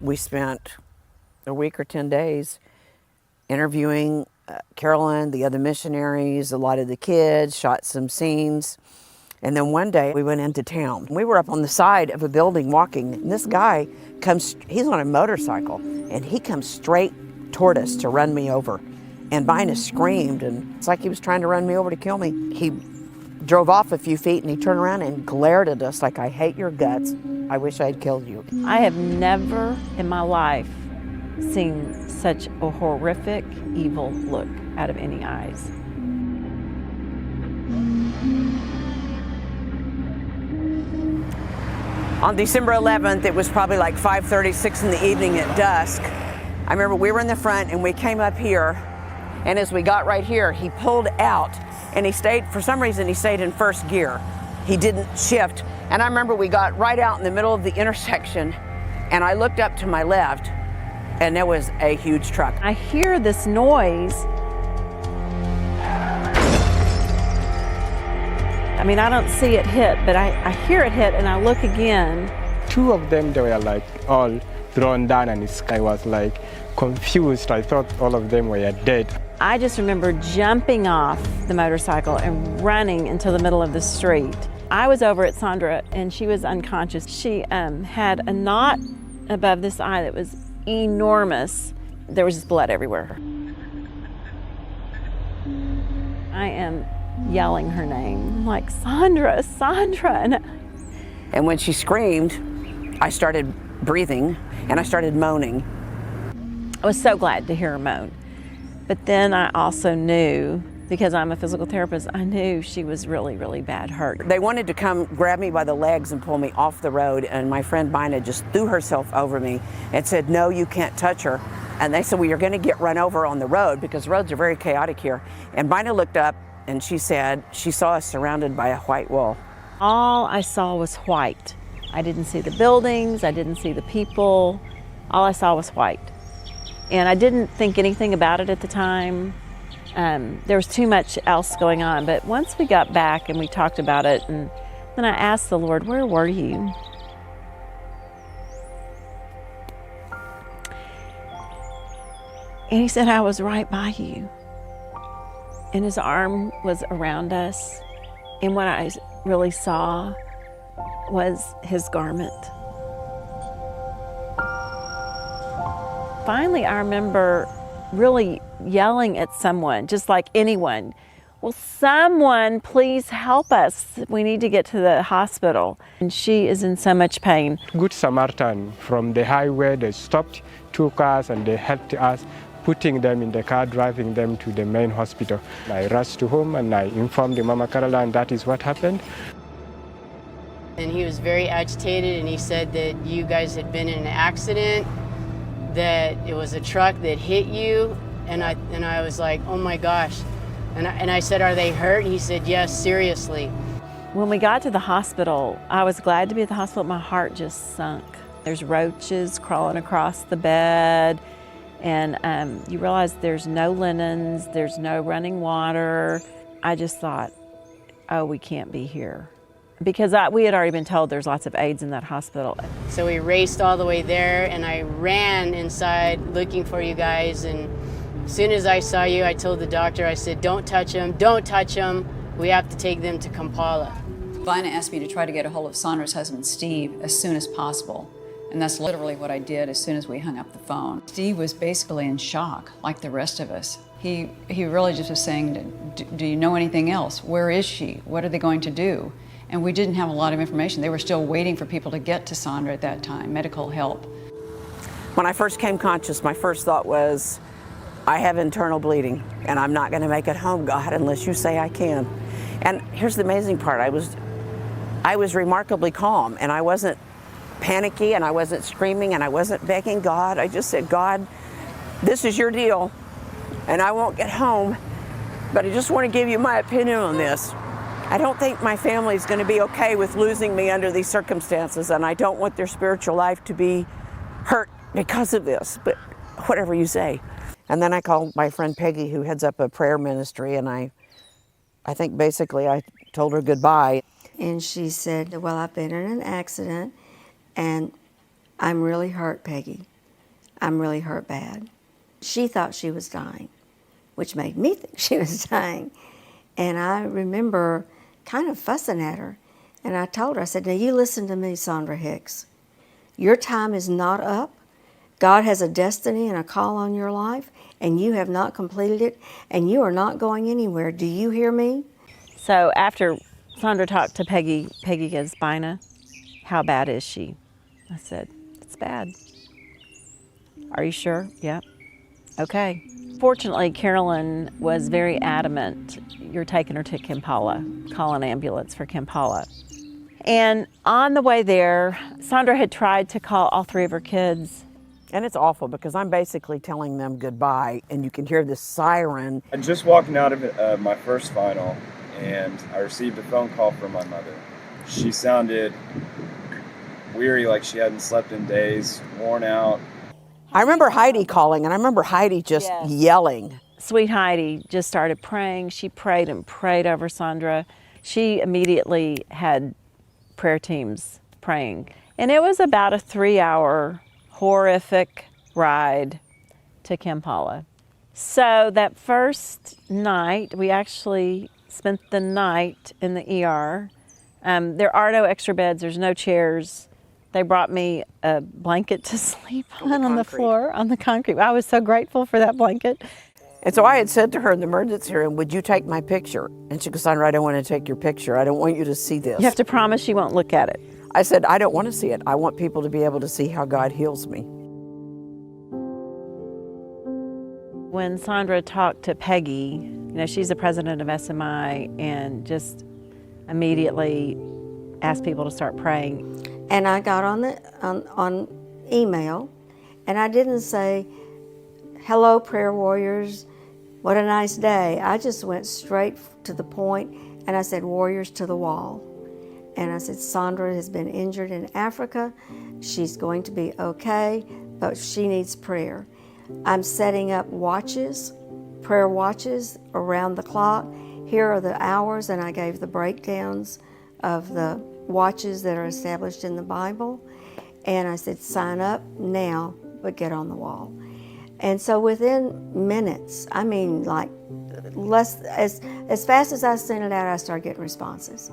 we spent a week or 10 days interviewing Carolyn, the other missionaries, a lot of the kids, shot some scenes. And then one day we went into town. We were up on the side of a building walking, and this guy comes, he's on a motorcycle, and he comes straight toward us to run me over. And Bina screamed, and it's like he was trying to run me over to kill me. He drove off a few feet, and he turned around and glared at us like, "I hate your guts. I wish I'd killed you." I have never in my life seen such a horrific, evil look out of any eyes. On December 11th, it was probably like 5:36 in the evening at dusk. I remember we were in the front and we came up here, and as we got right here, he pulled out and he stayed, for some reason, he stayed in first gear. He didn't shift. And I remember we got right out in the middle of the intersection, and I looked up to my left, and there was a huge truck. I hear this noise. I mean, I don't see it hit, but I hear it hit, and I look again. Two of them, they were like all thrown down, and I was like confused. I thought all of them were dead. I just remember jumping off the motorcycle and running into the middle of the street. I was over at Sondra, and she was unconscious. She had a knot above this eye that was enormous. There was just blood everywhere. I am yelling her name, like, "Sondra, Sondra." And when she screamed, I started breathing and I started moaning. I was so glad to hear her moan. But then I also knew, because I'm a physical therapist, I knew she was really, really bad hurt. They wanted to come grab me by the legs and pull me off the road, and my friend Bina just threw herself over me and said, "No, you can't touch her." And they said, "Well, you're gonna get run over on the road," because roads are very chaotic here. And Bina looked up and she said she saw us surrounded by a white wall. All I saw was white. I didn't see the buildings, I didn't see the people. All I saw was white. And I didn't think anything about it at the time. There was too much else going on. But once we got back and we talked about it, and then I asked the Lord, "Where were you?" And he said, "I was right by you." And his arm was around us. And what I really saw was his garment. Finally, I remember really yelling at someone, just like anyone, "Will someone please help us? We need to get to the hospital." And she is in so much pain. Good Samaritan from the highway, they stopped two cars and they helped us, putting them in the car, driving them to the main hospital. I rushed to home and I informed the Mama Caroline that is what happened. And he was very agitated, and he said that you guys had been in an accident, that it was a truck that hit you, and I was like, "Oh my gosh." And I said, "Are they hurt?" And he said, "Yes, seriously." When we got to the hospital, I was glad to be at the hospital. My heart just sunk. There's roaches crawling across the bed, and you realize there's no linens, there's no running water. I just thought, oh, we can't be here. Because we had already been told there's lots of AIDS in that hospital. So we raced all the way there, and I ran inside looking for you guys. And as soon as I saw you, I told the doctor, I said, "Don't touch him, don't touch him. We have to take them to Kampala." Bina asked me to try to get a hold of Sondra's husband, Steve, as soon as possible. And that's literally what I did as soon as we hung up the phone. Steve was basically in shock, like the rest of us. He really just was saying, do you know anything else? Where is she? What are they going to do? And we didn't have a lot of information. They were still waiting for people to get to Sondra at that time, medical help. When I first came conscious, my first thought was, I have internal bleeding, and I'm not gonna make it home, God, unless you say I can. And here's the amazing part. I was remarkably calm, and I wasn't panicky, and I wasn't screaming, and I wasn't begging God. I just said, "God, this is your deal, and I won't get home, but I just want to give you my opinion on this. I don't think my family's going to be okay with losing me under these circumstances, and I don't want their spiritual life to be hurt because of this, but whatever you say." And then I called my friend Peggy, who heads up a prayer ministry, and I think basically I told her goodbye. And she said, "Well, I've been in an accident, and I'm really hurt, Peggy." I'm really hurt bad. She thought she was dying, which made me think she was dying. And I remember kind of fussing at her. And I told her, I said, now you listen to me, Sondra Hicks. Your time is not up. God has a destiny and a call on your life, and you have not completed it, and you are not going anywhere. Do you hear me? So after Sondra talked to Peggy, Peggy goes, Bina, how bad is she? I said, it's bad. Are you sure? Yep. Okay. Fortunately, Carolyn was very adamant, you're taking her to Kampala, call an ambulance for Kampala. And on the way there, Sondra had tried to call all 3 of her kids. And it's awful because I'm basically telling them goodbye, and you can hear this siren. I'm just walking out of my first final, and I received a phone call from my mother. She sounded weary, like she hadn't slept in days, worn out. I remember Heidi calling, and I remember Heidi just yelling. Sweet Heidi just started praying. She prayed and prayed over Sondra. She immediately had prayer teams praying. And it was about a 3-hour horrific ride to Kampala. So that first night, we actually spent the night in the ER. There are no extra beds, there's no chairs. They brought me a blanket to sleep on the floor, on the concrete. I was so grateful for that blanket. And so I had said to her in the emergency room, would you take my picture? And she goes, Sondra, I don't want to take your picture. I don't want you to see this. You have to promise you won't look at it. I said, I don't want to see it. I want people to be able to see how God heals me. When Sondra talked to Peggy, you know, she's the president of SMI, and just immediately asked people to start praying. And I got on email, and I didn't say, hello, prayer warriors, what a nice day. I just went straight to the point, and I said, warriors to the wall. And I said, Sondra has been injured in Africa. She's going to be okay, but she needs prayer. I'm setting up watches, prayer watches around the clock. Here are the hours, and I gave the breakdowns of the watches that are established in the Bible. And I said, sign up now, but get on the wall. And so within minutes, I mean like as fast as I sent it out, I started getting responses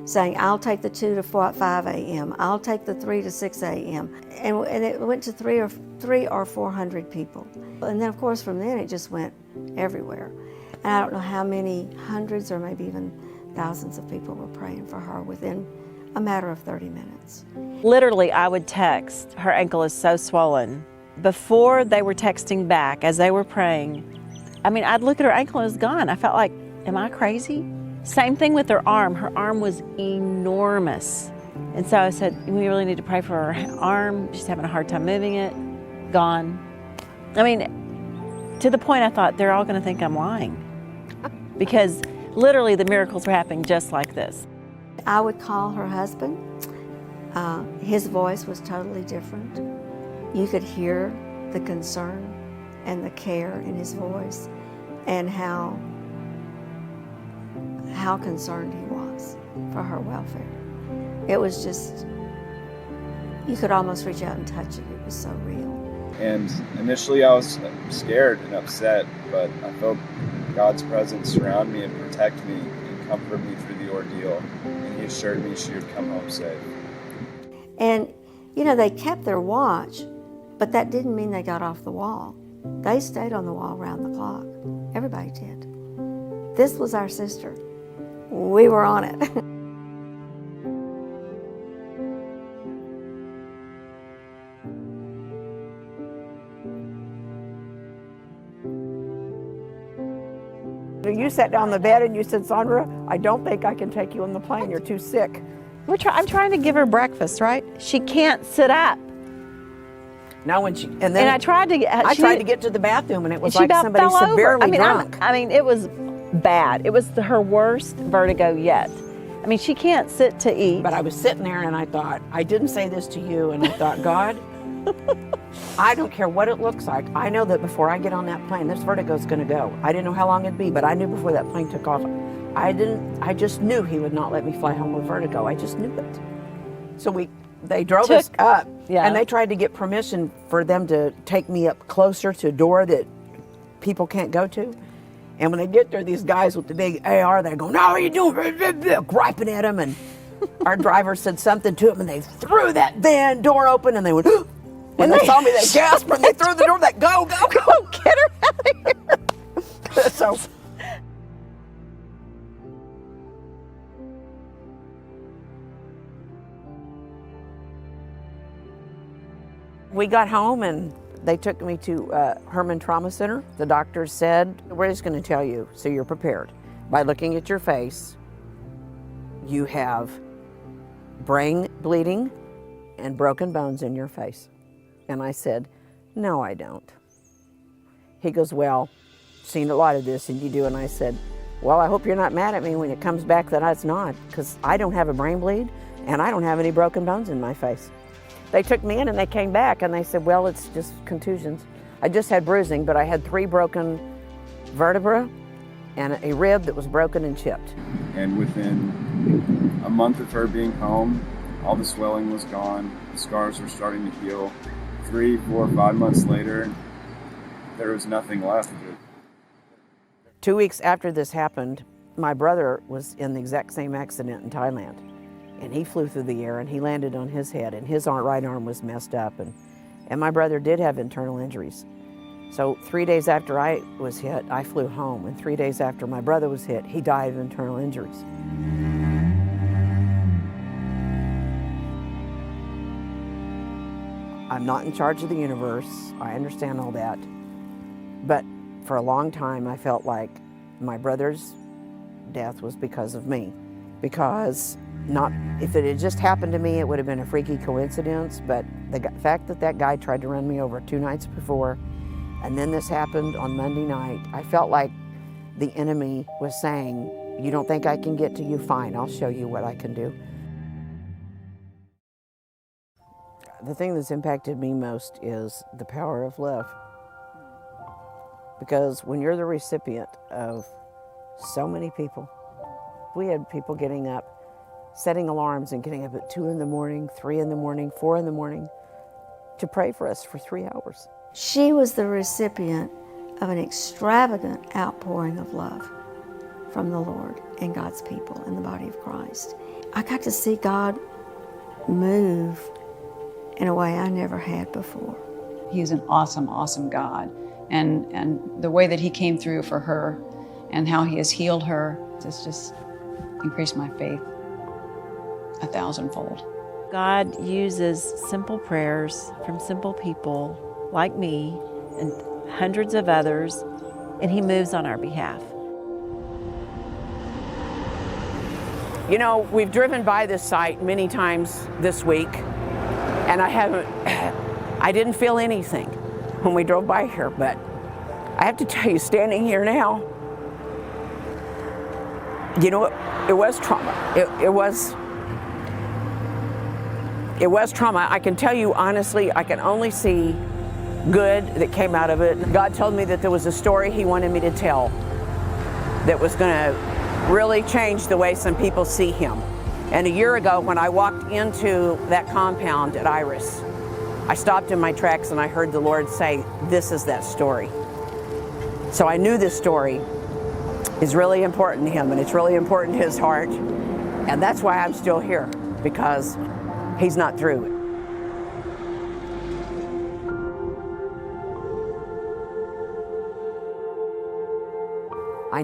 saying, I'll take the 2 to 5 a.m., I'll take the 3 to 6 a.m. And it went to 300 or 400 people. And then of course from then it just went everywhere. And I don't know how many hundreds or maybe even thousands of people were praying for her within a matter of 30 minutes. Literally, I would text, her ankle is so swollen. Before they were texting back, as they were praying, I mean, I'd look at her ankle and it was gone. I felt like, am I crazy? Same thing with her arm. Her arm was enormous. And so I said, we really need to pray for her arm. She's having a hard time moving it. Gone. I mean, to the point I thought, they're all gonna think I'm lying. Because literally the miracles were happening just like this. I would call her husband. His voice was totally different. You could hear the concern and the care in his voice and how concerned he was for her welfare. It was just, you could almost reach out and touch it. It was so real. And initially I was scared and upset, but I felt God's presence surround me and protect me and comfort me through the ordeal. And he assured me she would come home safe. And, you know, they kept their watch, but that didn't mean they got off the wall. They stayed on the wall around the clock. Everybody did. This was our sister. We were on it. You sat down on the bed and you said, Sondra, I don't think I can take you on the plane. You're too sick. I'm trying to give her breakfast, right? She can't sit up. Now when she and I tried to get to the bathroom and it was she like about somebody fell over. severely drunk. I mean, it was bad. It was her worst vertigo yet. I mean, she can't sit to eat. But I was sitting there and I thought, I didn't say this to you, and I thought, God, I don't care what it looks like. I know that before I get on that plane, this vertigo's gonna go. I didn't know how long it'd be, but I knew before that plane took off. I just knew he would not let me fly home with vertigo. I just knew it. So they drove us up. Yeah. And they tried to get permission for them to take me up closer to a door that people can't go to. And when they get there, these guys with the big AR, they go, "No, what are you doing?" Griping at them. And our driver said something to them, and they threw that van door open, and they went, when they saw me, they gasped, and they threw the door, they go, get her out of here. So, we got home, and they took me to Herman Trauma Center. The doctors said, "We're just going to tell you so you're prepared. By looking at your face, you have brain bleeding and broken bones in your face." And I said, "No, I don't." He goes, "Well, seen a lot of this, and you do." And I said, "Well, I hope you're not mad at me when it comes back that it's not, because I don't have a brain bleed, and I don't have any broken bones in my face." They took me in, and they came back, and they said, "Well, it's just contusions." I just had bruising, but I had 3 broken vertebrae and a rib that was broken and chipped. And within a month of her being home, all the swelling was gone, the scars were starting to heal. 3, 4, 5 months later, there was nothing left of it. 2 weeks after this happened, my brother was in the exact same accident in Thailand. And he flew through the air, and he landed on his head, and his right arm was messed up. And my brother did have internal injuries. So 3 days after I was hit, I flew home. And 3 days after my brother was hit, he died of internal injuries. I'm not in charge of the universe. I understand all that. But for a long time, I felt like my brother's death was because of me. Because if it had just happened to me, it would have been a freaky coincidence. But the fact that that guy tried to run me over 2 nights before, and then this happened on Monday night, I felt like the enemy was saying, "You don't think I can get to you? Fine, I'll show you what I can do." The thing that's impacted me most is the power of love. Because when you're the recipient of so many people, we had people getting up, setting alarms and getting up at 2 in the morning, 3 in the morning, 4 in the morning to pray for us for 3 hours. She was the recipient of an extravagant outpouring of love from the Lord and God's people in the body of Christ. I got to see God move in a way I never had before. He's an awesome, awesome God. And the way that he came through for her and how he has healed her has just increased my faith 1,000-fold. God uses simple prayers from simple people like me and hundreds of others, and he moves on our behalf. You know, we've driven by this site many times this week, and I didn't feel anything when we drove by here, but I have to tell you, standing here now, you know, it was trauma. It was trauma. I can tell you honestly, I can only see good that came out of it. God told me that there was a story he wanted me to tell that was going to really change the way some people see him. And a year ago, when I walked into that compound at Iris, I stopped in my tracks and I heard the Lord say, "This is that story." So I knew this story is really important to him, and it's really important to his heart. And that's why I'm still here, because he's not through. I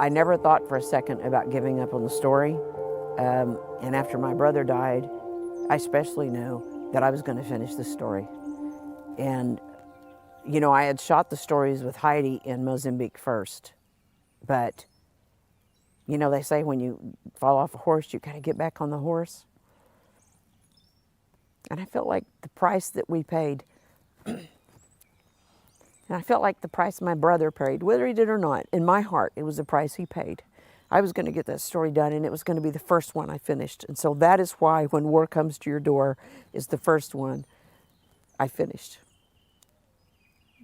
never thought for a second about giving up on the story. And after my brother died, I especially knew that I was going to finish the story. And, you know, I had shot the stories with Heidi in Mozambique first. But, you know, they say when you fall off a horse, you got to get back on the horse. And I felt like the price that we paid, and I felt like the price my brother paid, whether he did or not, in my heart, it was the price he paid. I was going to get that story done, and it was going to be the first one I finished. And so that is why When War Comes to Your Door is the first one I finished.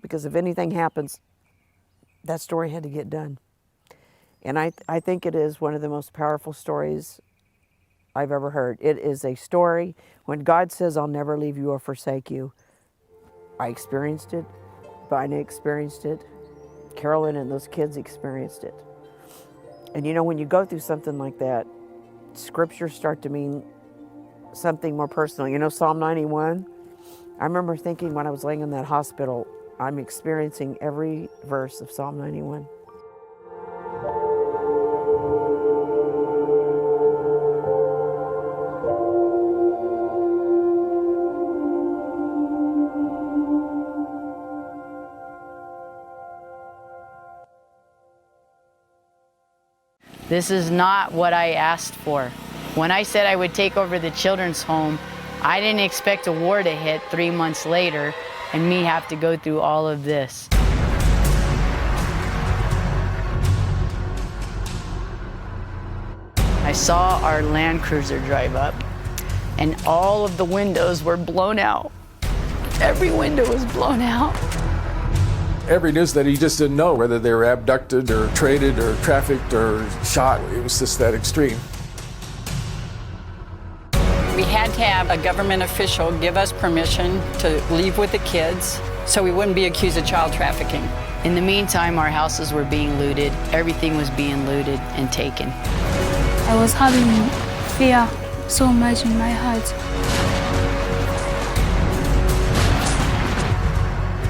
Because if anything happens, that story had to get done. And I think it is one of the most powerful stories I've ever heard. It is a story. When God says, I'll never leave you or forsake you, I experienced it. Bina experienced it. Carolyn and those kids experienced it. And you know, when you go through something like that, scriptures start to mean something more personal. You know, Psalm 91? I remember thinking when I was laying in that hospital, I'm experiencing every verse of Psalm 91. This is not what I asked for. When I said I would take over the children's home, I didn't expect a war to hit 3 months later and me have to go through all of this. I saw our Land Cruiser drive up and all of the windows were blown out. Every window was blown out. Every news that he just didn't know whether they were abducted or traded or trafficked or shot. It was just that extreme. We had to have a government official give us permission to leave with the kids so we wouldn't be accused of child trafficking. In the meantime, our houses were being looted. Everything was being looted and taken. I was having fear so much in my heart.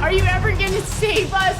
Are you ever going to save us?